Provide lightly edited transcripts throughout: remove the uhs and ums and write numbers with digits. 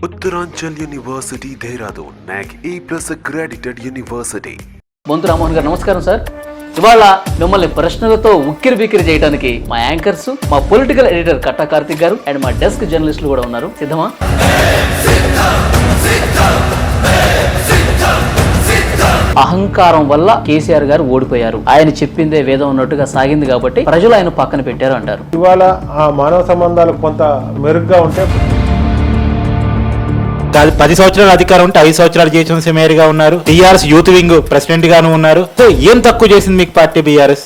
Uttaranchal University, Dehradun, NAC A+ accredited university. Bonthu Rammohan గారు నమస్కారం sir. ఇవాళ మిమ్మల్ని ప్రశ్నలతో ఉక్కిరి బిక్కిరి చేయడానికి మా యాంకర్స్, మా పొలిటికల్ ఎడిటర్ కట్టా కార్తిక్ గారు అండ్ మా డెస్క్ జర్నలిస్టులు కూడా ఉన్నారు. సిద్ధమా? అహంకారం వల్ల కేసీఆర్ గారు ఓడిపోయారు. ఆయన చెప్పిందే వేదం ఉన్నట్టుగా సాగింది కాబట్టి ప్రజలు ఆయన పక్కన పెట్టారు అంటారు. ఇవాళ ఆ మానవ సంబంధాలు కొంత మెరుగ్గా ఉంటే 10 సంవత్సరాల అధికారం ఉంటే 5 సంవత్సరాలు జీహెచ్ఎంసీ మేయర్గా ఉన్నారు. టీఆర్ఎస్ యూత్ వింగ్ ప్రెసిడెంట్ గాను ఉన్నారు. సో ఏం తక్కువ చేసింది మీకు పార్టీ బీఆర్ఎస్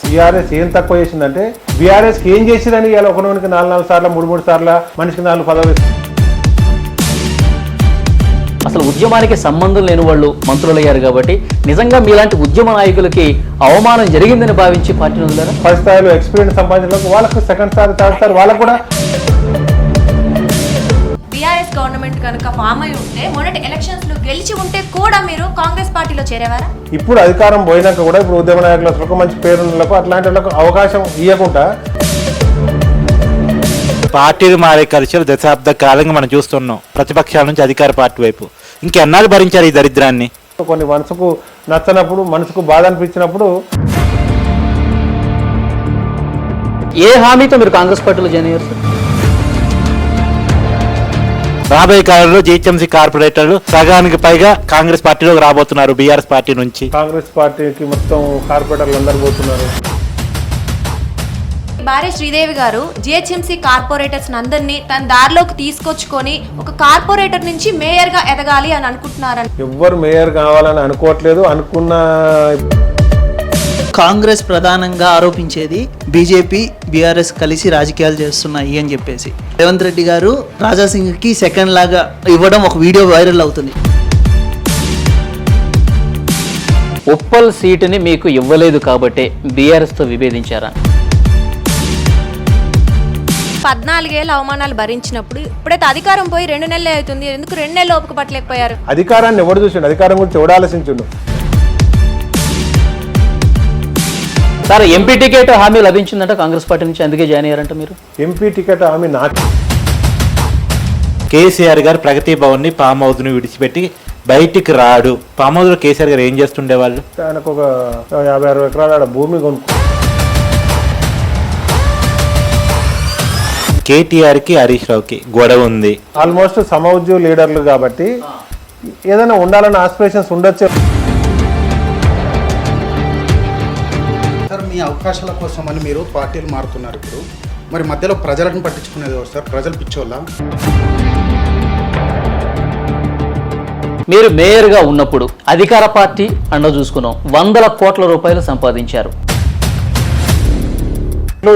ఏం తక్కువ చేసిందంటే బీఆర్ఎస్ ఏం చేసిందని ఇవాళ ఒకరికి 4 సార్లు 3 సార్లు మనిషికి 4 పదవులు. అసలు ఉద్యమానికి సంబంధం లేని వాళ్ళు మంత్రులయ్యారు కాబట్టి నిజంగా మీలాంటి ఉద్యమ నాయకులకి అవమానం జరిగిందని భావించి పార్టీని వదిలేరా? ఫస్ట్ స్థాయిలో ఎక్స్పీరియన్స్ సంపాదించడానికి వాళ్ళకు సెకండ్ స్థాయి థర్డ్ స్థాయి వాళ్ళకు కూడా. బీఆర్ఎస్ గవర్నమెంట్ కనుక ఫామ్ అయి ఉంటే మొన్నటి ఎలక్షన్స్ లో గెలిచి ఉంటే కూడా మీరు కాంగ్రెస్ పార్టీలో చేరేవారా? ఇప్పుడు అధికారం పోయినాక కూడా ఇప్పుడు ఉద్యమ నాయకులకు మంచి పేరులకు అట్లాంటి వాళ్ళకు అవకాశం ఇవ్వకుండా పార్టీలు మారే కల్చర్ దశాబ్ద కాలంగా మనం చూస్తున్నాం. ప్రతిపక్షాల నుంచి అధికార పార్టీ వైపు ఇంకెన్నాళ్ళు భరించారు ఈ దరిద్రాన్ని? కొన్ని మనసుకు నచ్చనప్పుడు, మనసుకు బాధ అనిపించినప్పుడు ఏ హామీతో మీరు కాంగ్రెస్ పార్టీలో జాయిన్ అయ్యారు సార్? రాబోయే కాలంలో జీహెచ్ఎంసీ కార్పొరేటర్లు సగానికి పైగా కాంగ్రెస్ పార్టీలోకి రాబోతున్నారు. బీఆర్ఎస్ పార్టీ నుంచి కాంగ్రెస్ పార్టీకి మొత్తం కార్పొరేటర్లు అందరు పోతున్నారు. భార్య శ్రీదేవి గారు జిహెచ్ఎంసీ కార్పొరేటర్స్ అందరినీ తన దారిలోకి తీసుకొచ్చుకొని ఒక కార్పొరేటర్ నుంచి మేయర్ గా ఎదగాలి అని అనుకుంటున్నారని. ఎవ్వరు మేయర్ కావాలని అనుకోవట్లేదు. అనుకున్న కాంగ్రెస్ ప్రధానంగా ఆరోపించేది బీజేపీ బీఆర్ఎస్ కలిసి రాజకీయాలు చేస్తున్నాయి అని చెప్పేసి. రేవంత్ రెడ్డి గారు రాజాసింగ్కి సెకండ్ లాగా ఇవ్వడం ఒక వీడియో వైరల్ అవుతుంది. ఉప్పల్ సీటుని మీకు ఇవ్వలేదు కాబట్టి బీఆర్ఎస్తో విభేదించారా? 14 ఏళ్ళ అవమానాలు భరించినప్పుడు ఇప్పుడైతే అధికారం పోయి 2 నెలలే అవుతుంది. ఎందుకు 2 నెలలు ఓపిక పట్టలేకపోయారు? అధికారాన్ని ఎవడు చూసిండు? అధికారం గురించి ఎవడు ఆలోచించుండు? సార్ ఎంపీ టికెట్ హామీ లభించిందంట కాంగ్రెస్ పార్టీ నుంచి, అందుకే జాయిన్ అయ్యారంట మీరు. ఎంపీ టికెట్ హామీ నాకు. కేసీఆర్ గారు ప్రగతి భవన్ ని పామ్ హౌస్ ని విడిచిపెట్టి బయటికి రాడు. పామ్ హౌస్ లో కేసీఆర్ గారు ఏం చేస్తుండేవాళ్ళు? ఆయనకు ఒక 50-60 ఎకరాల భూమి కొనుక్కో. కేటీఆర్ కి హరీష్ రావుకి గొడవ ఉంది. ఆల్మోస్ట్ సమౌద్యోగ లీడర్లు కాబట్టి ఏదైనా ఉండాలన్న ఆస్పిరేషన్స్ ఉండొచ్చు. సార్ మీ అవకాశాల కోసం అని మీరు పార్టీలు మారుతున్నారు. ఇప్పుడు మరి మధ్యలో ప్రజలను పట్టించుకునేది ఎవరు సార్? ప్రజలు పిచ్చోళ్ళ? మీరు మేయర్గా ఉన్నప్పుడు అధికార పార్టీ అండ చూసుకున్నాం, 100 కోట్ల రూపాయలు సంపాదించారు.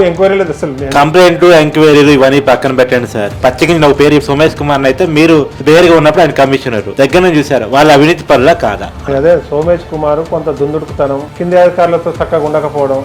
ఎంక్వైరీలు అసలు కంప్లైంట్ ఎంక్వైరీలు ఇవన్నీ పక్కన పెట్టండి సార్. పచ్చకించిన ఒక పేరు సోమేష్ కుమార్ అయితే మీరు పేరుగా ఉన్నప్పుడు ఆయన కమిషనర్ దగ్గర నుంచి చూసారు. వాళ్ళ అవినీతి పనులా కాదా? అదే సోమేష్ కుమార్ కొంత దుందుడుకుతనం, కింది అధికారులతో చక్కగా ఉండకపోవడం.